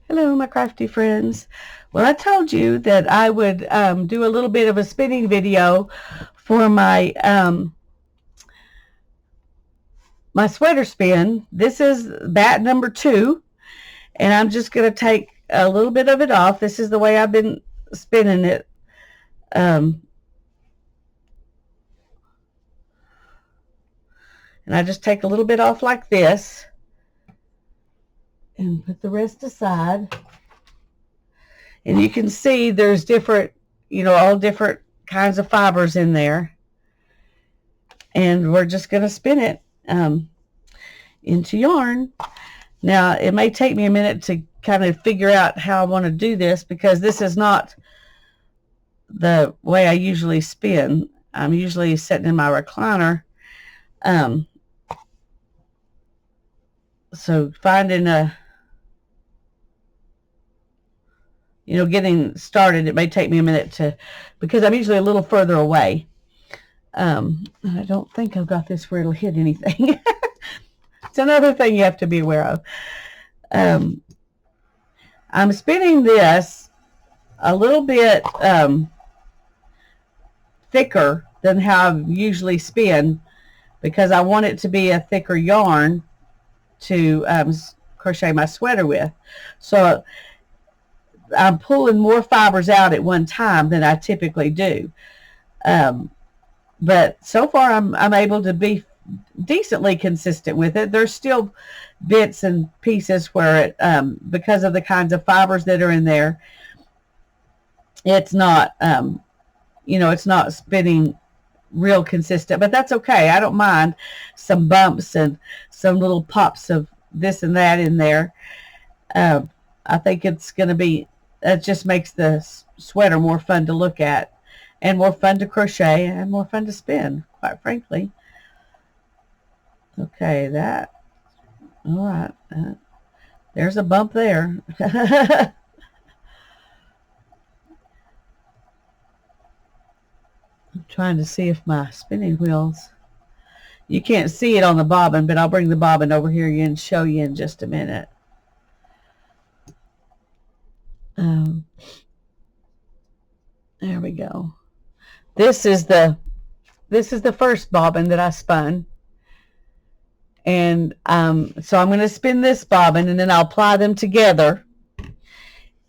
Hello, my crafty friends. Well, I told you that I would do a little bit of a spinning video for my sweater spin. This is bat number 2, and I'm just going to take a little bit of it off. This is the way I've been spinning it. And I just take a little bit off like this and put the rest aside. And you can see there's different, all different kinds of fibers in there. And we're just going to spin it into yarn. Now, it may take me a minute to kind of figure out how I want to do this, because this is not the way I usually spin. I'm usually sitting in my recliner. So finding getting started, it may take me a minute because I'm usually a little further away. I don't think I've got this where it'll hit anything. It's another thing you have to be aware of. I'm spinning this a little bit thicker than how I usually spin, because I want it to be a thicker yarn to crochet my sweater with. So I'm pulling more fibers out at one time than I typically do. But so far I'm able to be decently consistent with it. There's still bits and pieces where it, because of the kinds of fibers that are in there, it's not, it's not spinning real consistent, but that's okay. I don't mind some bumps and some little pops of this and that in there. I think it's going to be, it just makes the sweater more fun to look at, and more fun to crochet, and more fun to spin, quite frankly. Okay, all right. There's a bump there. I'm trying to see if my spinning wheels, you can't see it on the bobbin, but I'll bring the bobbin over here and show you in just a minute. There we go. This is the first bobbin that I spun. And so I'm going to spin this bobbin, and then I'll apply them together.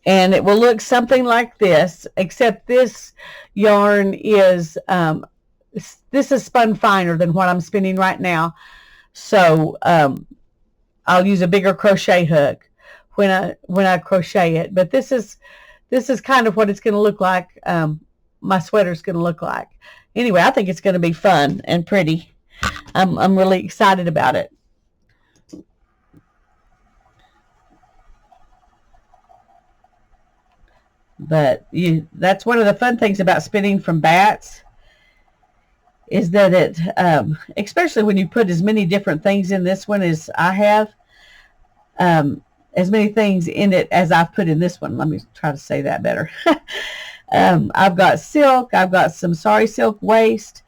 And it will look something like this, except this yarn is, this is spun finer than what I'm spinning right now. So I'll use a bigger crochet hook when I crochet it. But this is kind of what it's going to look like. My sweater's going to look like. Anyway, I think it's going to be fun and pretty. I'm really excited about it. But that's one of the fun things about spinning from bats, is that it, especially when you put as many different things in this one as I have, as many things in it as I've put in this one. Let me try to say that better. I've got silk. I've got some sari silk waist.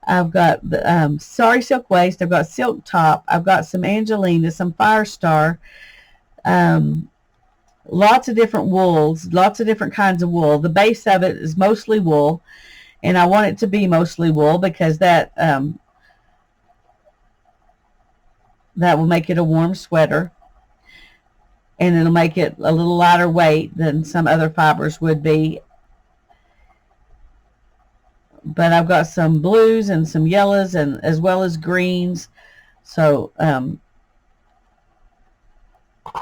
I've got the sari silk waist. I've got silk top. I've got some Angelina, some Firestar, lots of different wools, lots of different kinds of wool. The base of it is mostly wool, and I want it to be mostly wool because that will make it a warm sweater, and it'll make it a little lighter weight than some other fibers would be. But I've got some blues and some yellows, and as well as greens. So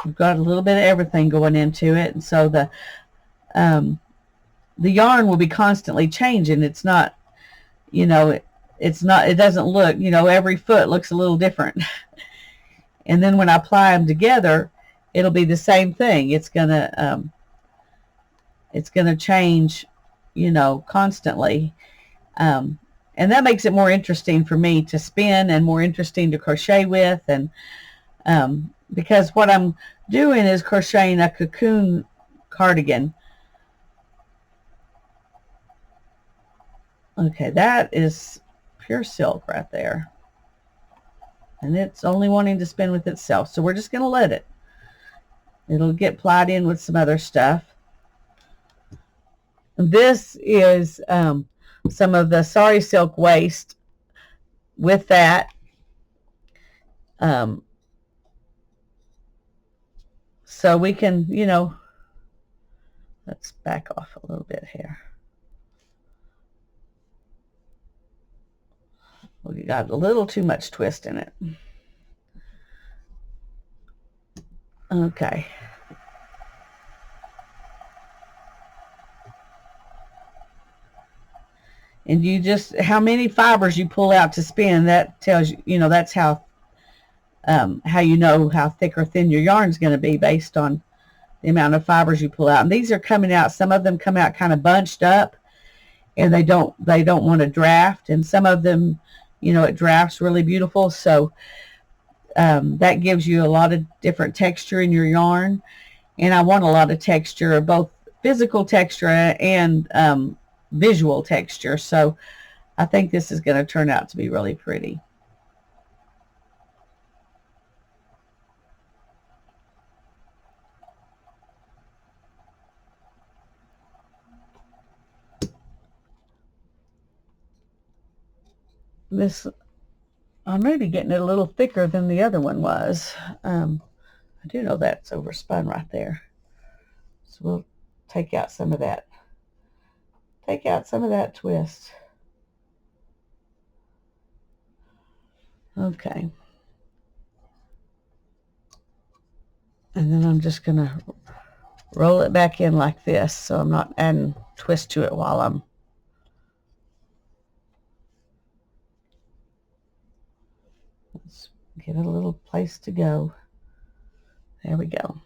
we've got a little bit of everything going into it. And so the yarn will be constantly changing. It's not, it doesn't look, every foot looks a little different. And then when I apply them together, it'll be the same thing. It's gonna change, constantly. And that makes it more interesting for me to spin, and more interesting to crochet with. And because what I'm doing is crocheting a cocoon cardigan. Okay, that is pure silk right there. And it's only wanting to spin with itself. So we're just going to let it. It'll get plied in with some other stuff. This is some of the Sari Silk waste with that. So we can, you know, let's back off a little bit here. We got a little too much twist in it. Okay. And you just, how many fibers you pull out to spin, that tells you, you know, that's how you know how thick or thin your yarn is going to be based on the amount of fibers you pull out. And these are coming out, some of them come out kind of bunched up, and they don't want to draft. And some of them, you know, it drafts really beautiful. So that gives you a lot of different texture in your yarn. And I want a lot of texture, both physical texture and visual texture. So I think this is going to turn out to be really pretty. This, I'm maybe getting it a little thicker than the other one was. I do know that's overspun right there. So we'll take out some of that. Take out some of that twist. Okay. And then I'm just going to roll it back in like this, so I'm not adding twist to it while I'm let's give it a little place to go. There we go.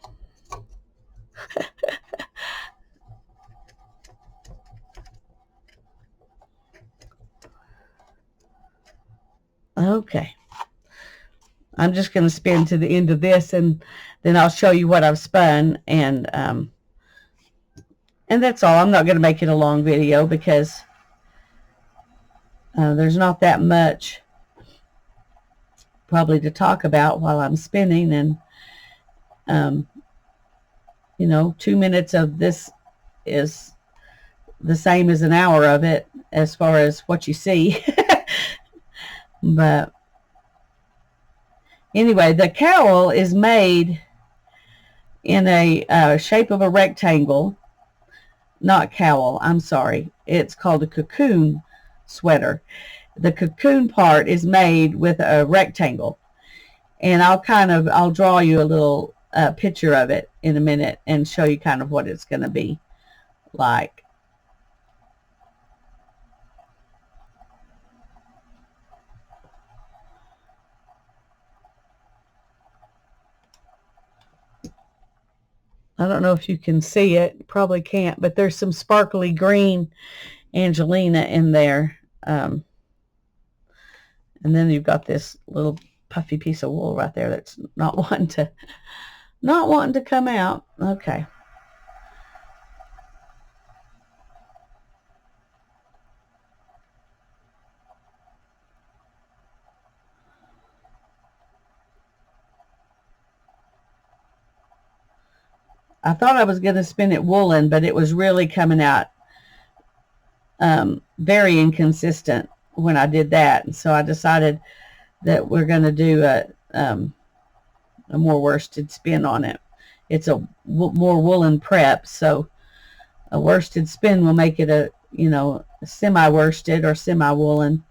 Okay. I'm just going to spin to the end of this, and then I'll show you what I've spun, and that's all. I'm not going to make it a long video because there's not that much probably to talk about while I'm spinning. And you know, 2 minutes of this is the same as an hour of it as far as what you see. But anyway, the cowl is made in a shape of a rectangle. Not cowl, I'm sorry. It's called a cocoon sweater. The cocoon part is made with a rectangle. And I'll draw you a little picture of it in a minute and show you kind of what it's going to be like. I don't know if you can see it. Probably can't, but there's some sparkly green Angelina in there. And then you've got this little puffy piece of wool right there that's not wanting to come out. Okay. I thought I was going to spin it woolen, but it was really coming out very inconsistent when I did that. And so I decided that we're going to do a more worsted spin on it. It's a more woolen prep, so a worsted spin will make it a, you know, semi-worsted or semi-woolen.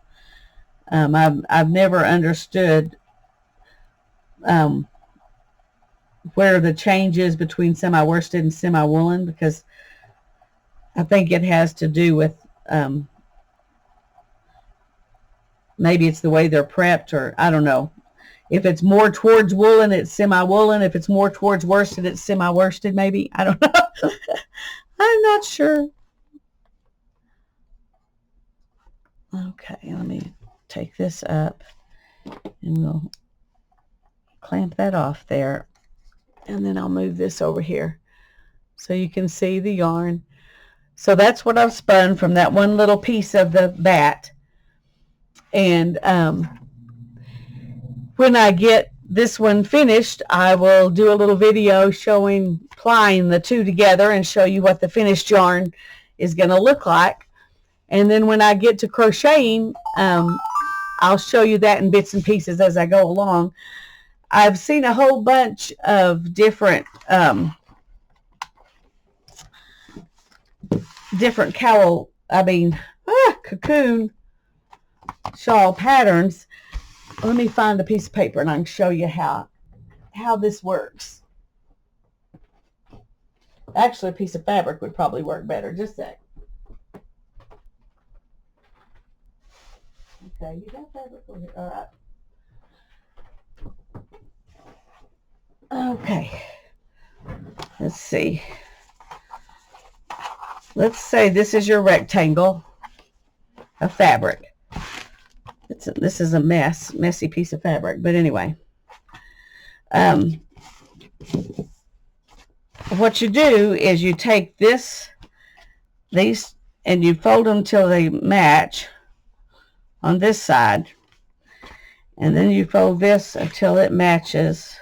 I've never understood where the change is between semi-worsted and semi-woolen, because I think it has to do with maybe it's the way they're prepped, or I don't know. If it's more towards woolen, it's semi-woolen. If it's more towards worsted, it's semi-worsted maybe. I don't know. I'm not sure. Okay, let me take this up and we'll clamp that off there. And then I'll move this over here so you can see the yarn. So that's what I've spun from that one little piece of the bat. And when I get this one finished, I will do a little video showing plying the two together and show you what the finished yarn is going to look like. And then when I get to crocheting, I'll show you that in bits and pieces as I go along. I've seen a whole bunch of different cocoon shawl patterns. Let me find a piece of paper and I can show you how this works. Actually, a piece of fabric would probably work better. Just a sec. Okay, you got fabric over here. All right. Okay. Let's see. Let's say this is your rectangle of fabric. This is a messy piece of fabric, but anyway. What you do is you take these and you fold them till they match on this side, and then you fold this until it matches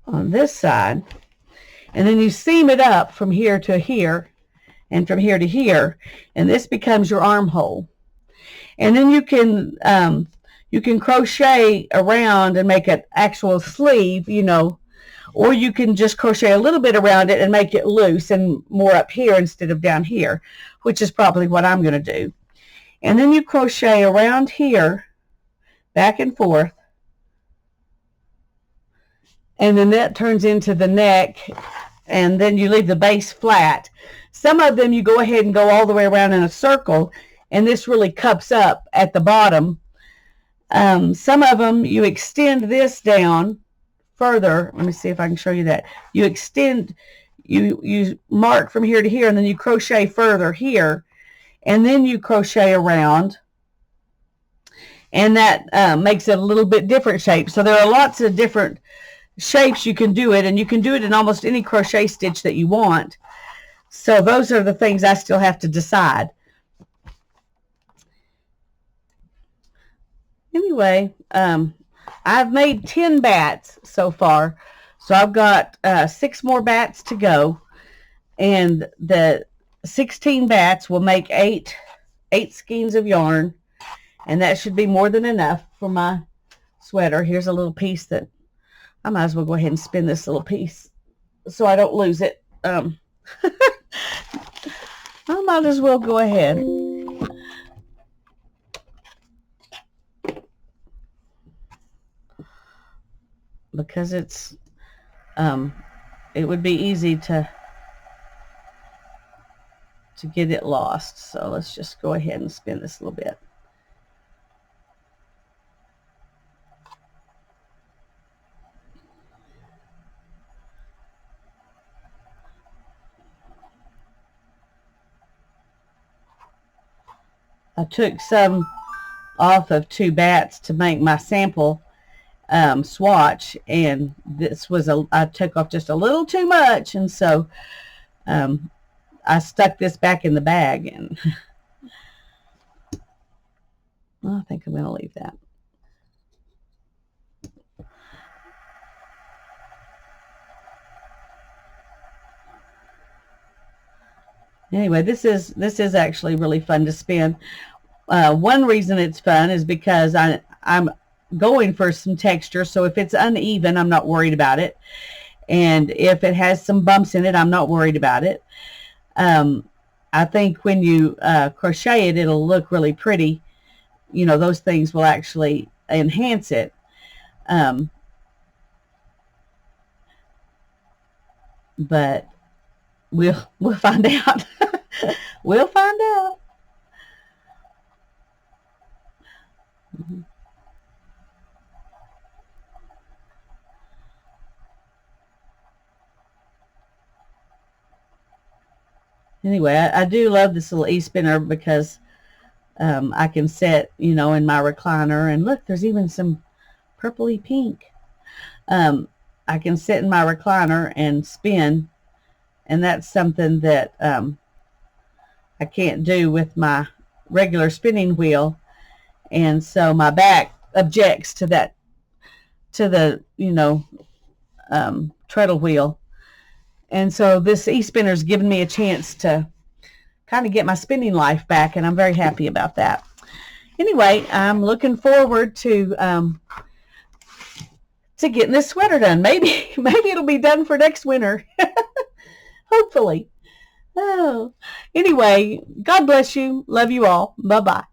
on this side, and then you seam it up from here to here and from here to here, and this becomes your armhole. And then you can crochet around and make an actual sleeve, you know, or you can just crochet a little bit around it and make it loose and more up here instead of down here, which is probably what I'm going to do. And then you crochet around here, back and forth, and then that turns into the neck, and then you leave the base flat. Some of them you go ahead and go all the way around in a circle, and this really cups up at the bottom. Some of them you extend this down further. Let me see if I can show you that. You extend, you mark from here to here, and then you crochet further here, and then you crochet around, and that makes it a little bit different shape. So there are lots of different shapes you can do it, and you can do it in almost any crochet stitch that you want. So those are the things I still have to decide. Anyway, I've made 10 bats so far, so I've got 6 more bats to go, and the 16 bats will make 8 skeins of yarn, and that should be more than enough for my sweater. Here's a little piece that I might as well go ahead and spin this little piece so I don't lose it. I might as well go ahead. Because it's, it would be easy to get it lost. So let's just go ahead and spin this a little bit. I took some off of 2 bats to make my sample swatch, and this was I took off just a little too much, and so I stuck this back in the bag, and well, I think I'm going to leave that. Anyway, this is actually really fun to spin. One reason it's fun is because I'm going for some texture, so if it's uneven, I'm not worried about it, and if it has some bumps in it, I'm not worried about it. I think when you crochet it, it'll look really pretty. You know, those things will actually enhance it. But we'll find out. We'll find out. Anyway, I do love this little e-spinner because I can set, you know, in my recliner, and look, there's even some purpley pink. I can sit in my recliner and spin and that's something that I can't do with my regular spinning wheel, and so my back objects to that, to the treadle wheel. And so this e-spinner's given me a chance to kind of get my spinning life back, and I'm very happy about that. Anyway, I'm looking forward to getting this sweater done. Maybe it'll be done for next winter. Hopefully. Oh. Anyway, God bless you. Love you all. Bye-bye.